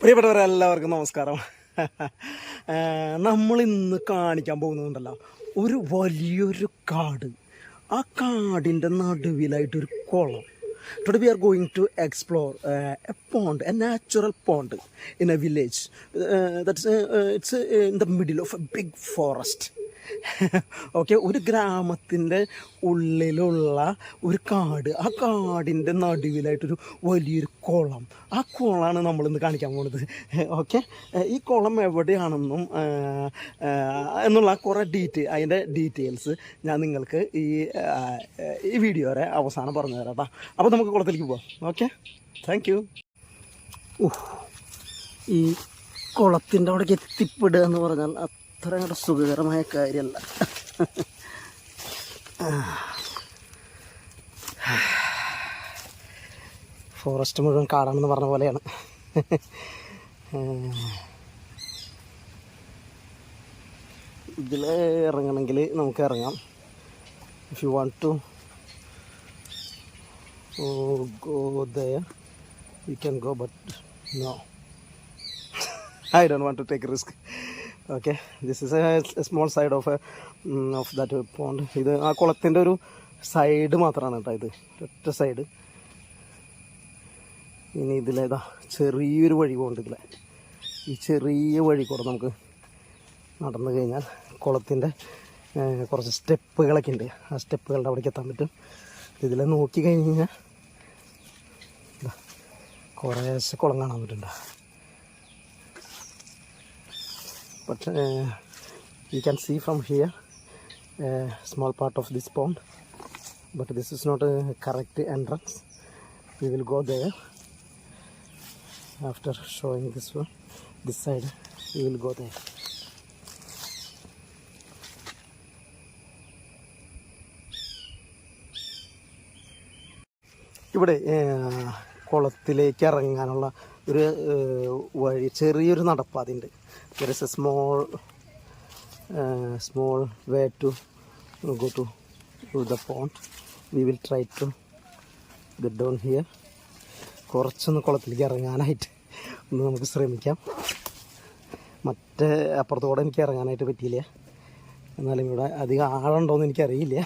പ്രിയപ്പെട്ടവരെല്ലാവർക്കും നമസ്കാരം. നമ്മളിന്ന് കാണിക്കാൻ പോകുന്നതുണ്ടല്ലോ, ഒരു വലിയൊരു കാട്. ആ കാടിൻ്റെ നടുവിലായിട്ടൊരു കുളം. Today we are going to explore a pond, a natural pond in a village. It's in the middle of a big forest. Okay, ഒരു ഗ്രാമത്തിൻ്റെ ഉള്ളിലുള്ള ഒരു കാട്. ആ കാടിൻ്റെ നടുവിലായിട്ടൊരു വലിയൊരു കുളം. ആ കുളമാണ് നമ്മളിന്ന് കാണിക്കാൻ പോകുന്നത്. ഓക്കെ, ഈ കുളം എവിടെയാണെന്നും എന്നുള്ള കുറേ അതിൻ്റെ ഡീറ്റെയിൽസ് ഞാൻ നിങ്ങൾക്ക് ഈ വീഡിയോയുടെ അവസാനം പറഞ്ഞു തരാം കേട്ടോ. അപ്പോൾ നമുക്ക് കുളത്തിലേക്ക് പോവാം. Okay, thank you. ഈ കുളത്തിൻ്റെ അവിടേക്ക് എത്തിപ്പെടുക എന്ന് പറഞ്ഞാൽ അത്ര അങ്ങോട്ട് സുഖകരമായ കാര്യമല്ല. ഫോറസ്റ്റ് മുഴുവൻ കാടാണെന്ന് പറഞ്ഞ പോലെയാണ്. ഇതിൽ ഇറങ്ങണമെങ്കിൽ നമുക്ക് ഇറങ്ങാം. If you want to go there you can go, but no, I don't want to take a risk. Okay, this is a small side of that pond. ഇത് ആ കുളത്തിൻ്റെ ഒരു സൈഡ് മാത്രമാണ് കേട്ടോ, ഇത് ഒറ്റ സൈഡ്. ഇനി ഇതിലേതാ ചെറിയൊരു വഴി പോകുന്നുണ്ട്. ഇതിലെ ഈ ചെറിയ വഴി കൂടെ നമുക്ക് നടന്നു കഴിഞ്ഞാൽ കുളത്തിൻ്റെ കുറച്ച് സ്റ്റെപ്പുകളൊക്കെ ഉണ്ട്. ആ സ്റ്റെപ്പുകളുടെ അവിടേക്ക് എത്താൻ പറ്റും. ഇതിൽ നോക്കി കഴിഞ്ഞ് കഴിഞ്ഞാൽ കുറേശ്ശെ കുളം കാണാൻ പറ്റുന്നുണ്ട്. But you can see from here a small part of this pond, but this is not a correct entrance. We will go there after showing this one. This side we will go there. ഇവിടെ കുളത്തിലേക്ക് ഇറങ്ങാനുള്ള ഒരു വഴി, ചെറിയൊരു നടപ്പാതയുണ്ട്. There is a small way to go to the pond. We will try to get down here. കുറച്ചൊന്ന് കുളത്തിലേക്ക് ഇറങ്ങാനായിട്ട് ഒന്ന് നമുക്ക് ശ്രമിക്കാം. മറ്റേ അപ്പുറത്തോടെ എനിക്ക് ഇറങ്ങാനായിട്ട് പറ്റിയില്ല. എന്നാലും ഇവിടെ അധികം ആളുണ്ടോയെന്ന് എനിക്കറിയില്ല.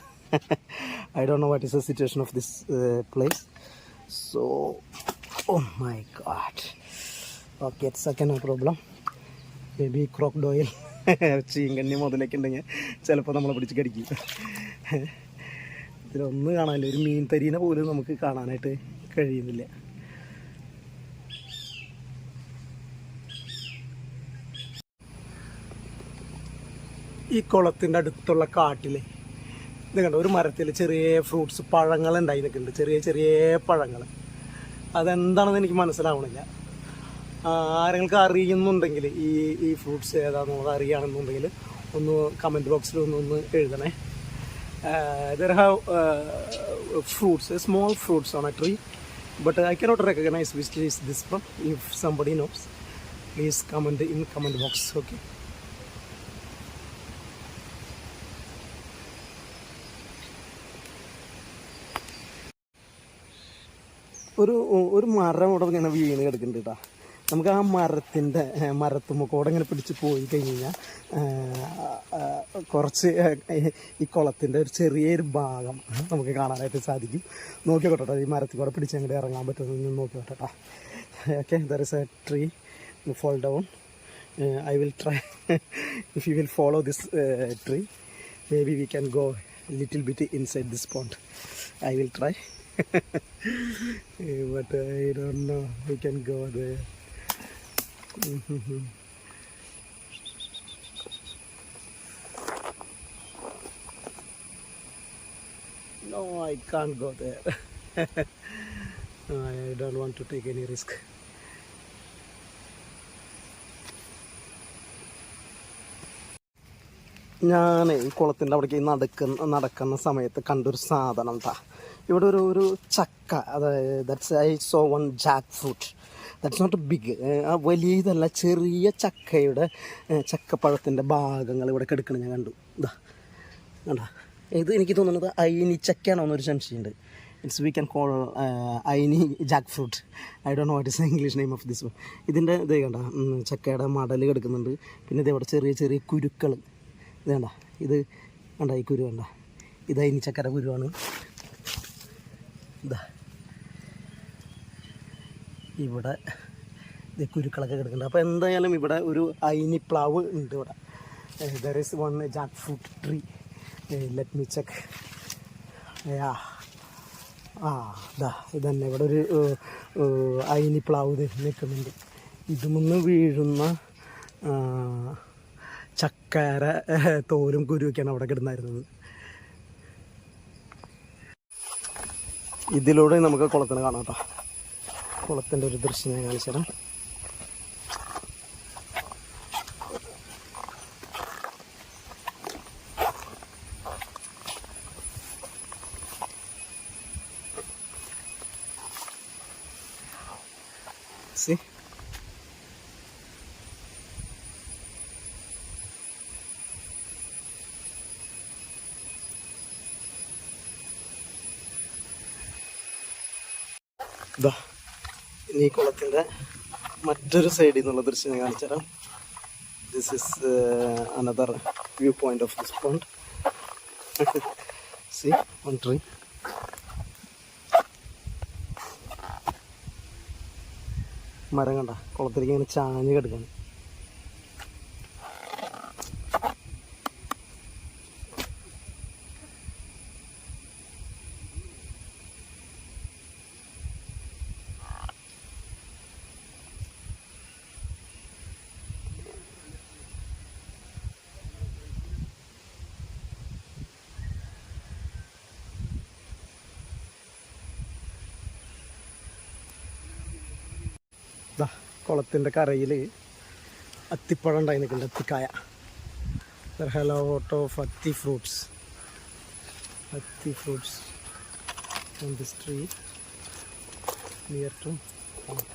I don't know what is the situation of this place. So, oh my god. Okay, it's okay, no problem. Maybe crocodile, ചീങ്കണ്ണി മുതലൊക്കെ ഉണ്ടെങ്കിൽ ചിലപ്പോൾ നമ്മളെ പിടിച്ച് കടിക്കും. ഇതിലൊന്നും കാണാനില്ല, ഒരു മീൻ തരീനെ പോലും നമുക്ക് കാണാനായിട്ട് കഴിയുന്നില്ല. ഈ കുളത്തിൻ്റെ അടുത്തുള്ള കാട്ടിൽ ഇത് കണ്ടോ, ഒരു മരത്തിൽ ചെറിയ ഫ്രൂട്ട്സ് പഴങ്ങളുണ്ടായി നിൽക്കുന്നുണ്ട്. ചെറിയ ചെറിയ പഴങ്ങൾ. അതെന്താണെന്ന് എനിക്ക് മനസ്സിലാവണില്ല. ആരെങ്കിലും അറിയുന്നുണ്ടെങ്കിൽ ഈ ഫ്രൂട്ട്സ് ഏതാണെന്നുള്ളത് അറിയുകയാണെന്നുണ്ടെങ്കിൽ ഒന്ന് കമൻറ്റ് ബോക്സിൽ ഒന്ന് എഴുതണേ. There have fruits, small fruits on a tree, but I cannot recognize which is this one. If somebody knows, please comment in comment box. Okay. ഒരു മരം ഇവിടെ ഇങ്ങനെ വീണ് കിടക്കുന്നുണ്ട് കേട്ടോ. നമുക്ക് ആ മരത്തുമ്മക്കൂടെ ഇങ്ങനെ പിടിച്ച് പോയി കഴിഞ്ഞ് കഴിഞ്ഞാൽ കുറച്ച് ഈ കുളത്തിൻ്റെ ഒരു ചെറിയൊരു ഭാഗം നമുക്ക് കാണാനായിട്ട് സാധിക്കും. നോക്കിക്കോട്ടെ, ഈ മരത്തിൽ കൂടെ പിടിച്ച് അങ്ങോട്ട് ഇറങ്ങാൻ പറ്റുമെന്ന് നോക്കിക്കോട്ടെ. Okay, there is a tree, fall down. I will try. If you will follow this tree, maybe we can go a little bit inside this pond. I will try. But I don't know we can go there. No, I can't go there. I don't want to take any risk. ഞാൻ ഈ കുളത്തിൻ്റെ അവിടേക്ക് നടക്കുന്ന സമയത്ത് കണ്ടൊരു സാധനം എന്താ, ഇവിടെ ഒരു ചക്ക, അതായത് that's I so one Jack fruit. That's not big, വലിയ ഇതല്ല, ചെറിയ ചക്കപ്പഴത്തിൻ്റെ ഭാഗങ്ങൾ ഇവിടെ കിടക്കണം ഞാൻ കണ്ടു. ഇതാ കണ്ട, ഇത് എനിക്ക് തോന്നുന്നത് അയിനിച്ചക്കയാണോ എന്നൊരു സംശയമുണ്ട്. It's we can call aini jackfruit. I don't know what is the English name of this one. ഇതിൻ്റെ ഇത് കണ്ട ചക്കയുടെ മടൽ കിടക്കുന്നുണ്ട്. പിന്നെ ഇതേവിടെ ചെറിയ ചെറിയ കുരുക്കൾ ഇത് കണ്ട. ഇത് കണ്ട ഈ കുരു കണ്ട, ഇത് ഐനി ചക്കയുടെ കുരുവാണ്. ഇതാ ഇവിടെ ഇത് കുരുക്കളൊക്കെ കിടക്കുന്നുണ്ട്. അപ്പോൾ എന്തായാലും ഇവിടെ ഒരു ഐനി പ്ലാവ് ഉണ്ട് ഇവിടെ. There is one Jack fruit tree. Let me check. ഇതന്നെ ഇവിടെ ഒരു ഐനി പ്ലാവ് നിൽക്കുന്നുണ്ട്. ഇതുമൊന്ന് വീഴുന്ന ചക്കര തോലും കുരുവൊക്കെയാണ് അവിടെ കിടന്നായിരുന്നത്. ഇതിലൂടെ നമുക്ക് കുളത്തിന് കാണാം കേട്ടോ. കുളത്തിൻ്റെ ഒരു ദൃശ്യം ഞാൻ കാണിച്ചു തരാം. See? ഇതാ ഇനി കുളത്തിൻ്റെ മറ്റൊരു സൈഡിൽ നിന്നുള്ള ദൃശ്യം ഞാൻ കാണിച്ചു തരാം. This is another view point of this pond. See, one tree. മരം കണ്ട കുളത്തിലേക്ക് ഇങ്ങനെ ചാഞ്ഞ് കിടക്കാണ്. കുളത്തിൻ്റെ കരയിൽ അത്തിപ്പഴം ഉണ്ടായി നിൽക്കുന്നുണ്ട്, അത്തിക്കായ. There are a lot of atti fruits on this tree near to pond.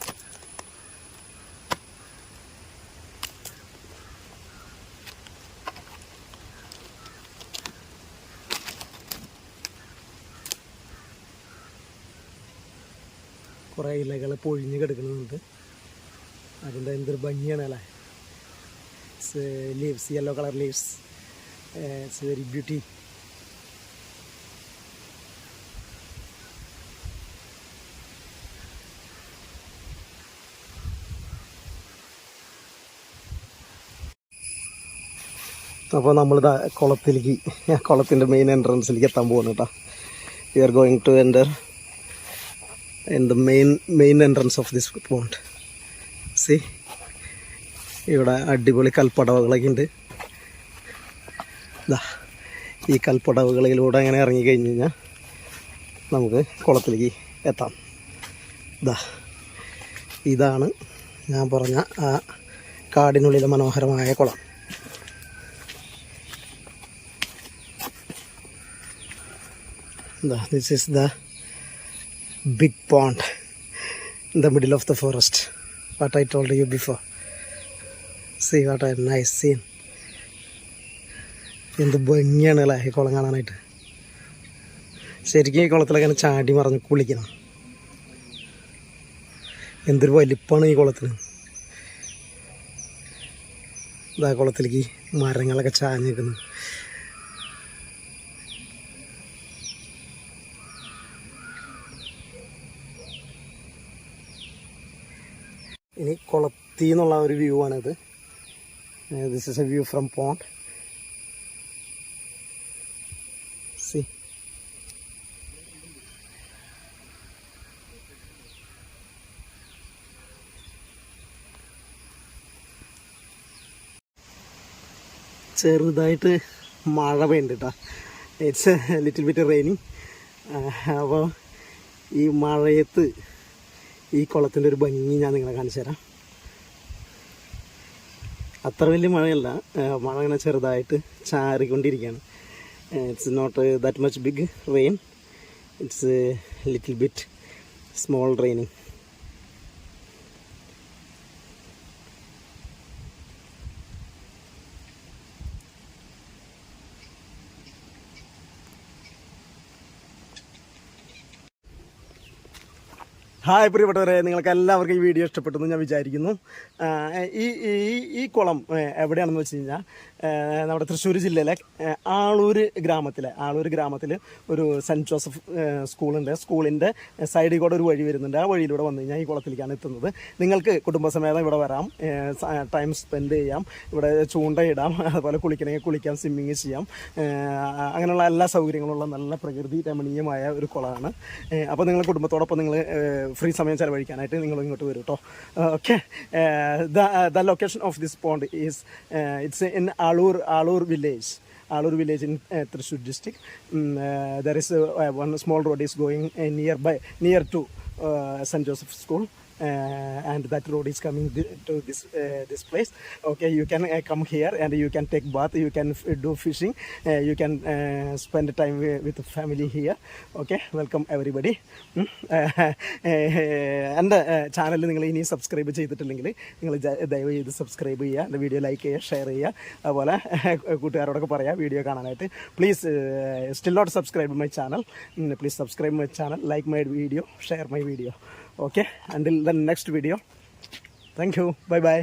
കുറേ ഇലകൾ പൊഴിഞ്ഞ് കിടക്കുന്നുണ്ട്. അതിൻ്റെ എന്തൊരു ഭംഗിയാണ് അല്ലേ. Leaves, yellow colour leaves. It's very beauty. അപ്പോൾ നമ്മളിതാ കുളത്തിൻ്റെ മെയിൻ എൻട്രൻസിലേക്ക് എത്താൻ പോകുന്നു കേട്ടോ. We are going to enter in the main entrance of this pond. See, ഇവിടെ അടിപൊളി കൽപ്പടവുകളൊക്കെ ഉണ്ട്. ഈ കൽപ്പടവുകളിലൂടെ അങ്ങനെ ഇറങ്ങി കഴിഞ്ഞ് കഴിഞ്ഞാൽ നമുക്ക് കുളത്തിലേക്ക് എത്താം. ഇതാണ് ഞാൻ പറഞ്ഞ ആ കാടിനുള്ളിലെ മനോഹരമായ കുളം. This is the big pond in the middle of the forest, what I told you before. See what a nice scene. എന്ത് ഭംഗിയാണ് അല്ലേ ഈ കുളം കാണാനായിട്ട്. ശരിക്കും ഈ കുളത്തിലൊക്കെ ചാടി മറിഞ്ഞ് കുളിക്കണം. എന്തൊരു വലിപ്പമാണ് ഈ കുളത്തിന്. ഇതാ കുളത്തിലേക്ക് മരങ്ങളൊക്കെ ചാഞ്ഞ് നിൽക്കുന്നു. ഇനി കുളത്തിൽ നിന്നുള്ള ഒരു വ്യൂ ആണിത്. This is A view from pond. C, ചെറുതായിട്ട് മഴ പെയ്യുന്നുണ്ട് കേട്ടോ. It's A little bit raining. അപ്പോൾ ഈ മഴയത്ത് ഈ കുളത്തിൻ്റെ ഒരു ഭംഗി ഞാൻ നിങ്ങളെ കാണിച്ചു തരാം. അത്ര വലിയ മഴയല്ല, മഴ ഇങ്ങനെ ചെറുതായിട്ട് ചാറിക്കൊണ്ടിരിക്കുകയാണ്. It's not that much big rain, it's little bit small raining. Hi പ്രിയപ്പെട്ടവരെ, നിങ്ങൾക്ക് എല്ലാവർക്കും ഈ വീഡിയോ ഇഷ്ടപ്പെട്ടെന്ന് ഞാൻ വിചാരിക്കുന്നു. ഈ കുളം എവിടെയാണെന്ന് വെച്ച് കഴിഞ്ഞാൽ നമ്മുടെ തൃശ്ശൂർ ജില്ലയിലെ ആളൂർ ഗ്രാമത്തിൽ ഒരു സെൻറ്റ് ജോസഫ് സ്കൂളുണ്ട്. സ്കൂളിൻ്റെ സൈഡിൽ കൂടെ ഒരു വഴി വരുന്നുണ്ട്. ആ വഴിയിലൂടെ വന്നു കഴിഞ്ഞാൽ ഈ കുളത്തിലേക്കാണ് എത്തുന്നത്. നിങ്ങൾക്ക് കുടുംബസമേതം ഇവിടെ വരാം, ടൈം സ്പെൻഡ് ചെയ്യാം, ഇവിടെ ചൂണ്ടയിടാം, അതുപോലെ കുളിക്കണമെങ്കിൽ കുളിക്കാം, സ്വിമ്മിങ് ചെയ്യാം. അങ്ങനെയുള്ള എല്ലാ സൗകര്യങ്ങളുള്ള നല്ല പ്രകൃതി രമണീയമായ ഒരു കുളമാണ്. അപ്പോൾ നിങ്ങൾ കുടുംബത്തോടൊപ്പം നിങ്ങൾ ഫ്രീ സമയം ചെലവഴിക്കാനായിട്ട് നിങ്ങൾ ഇങ്ങോട്ട് വരും കേട്ടോ. Okay, the location of this pond is it's in Alur village. Alur village in Thrissur district. There is one small road is going near to St. Joseph School. And that road is coming to this place. Okay, you can come here and you can take bath, you can do fishing, you can spend time with family here. Okay, welcome everybody. എൻ്റെ channel നിങ്ങൾ ഇനി subscribe ചെയ്തിട്ടില്ലെങ്കിൽ നിങ്ങൾ ദയവ് ചെയ്ത് subscribe ചെയ്യുക, എൻ്റെ video like ചെയ്യുക, ഷെയർ ചെയ്യുക, അതുപോലെ കൂട്ടുകാരോടൊക്കെ പറയുക വീഡിയോ കാണാനായിട്ട്. Please still not subscribe my channel, please subscribe my channel, like my video, share my video. Okay, until the next video. Thank you. Bye bye.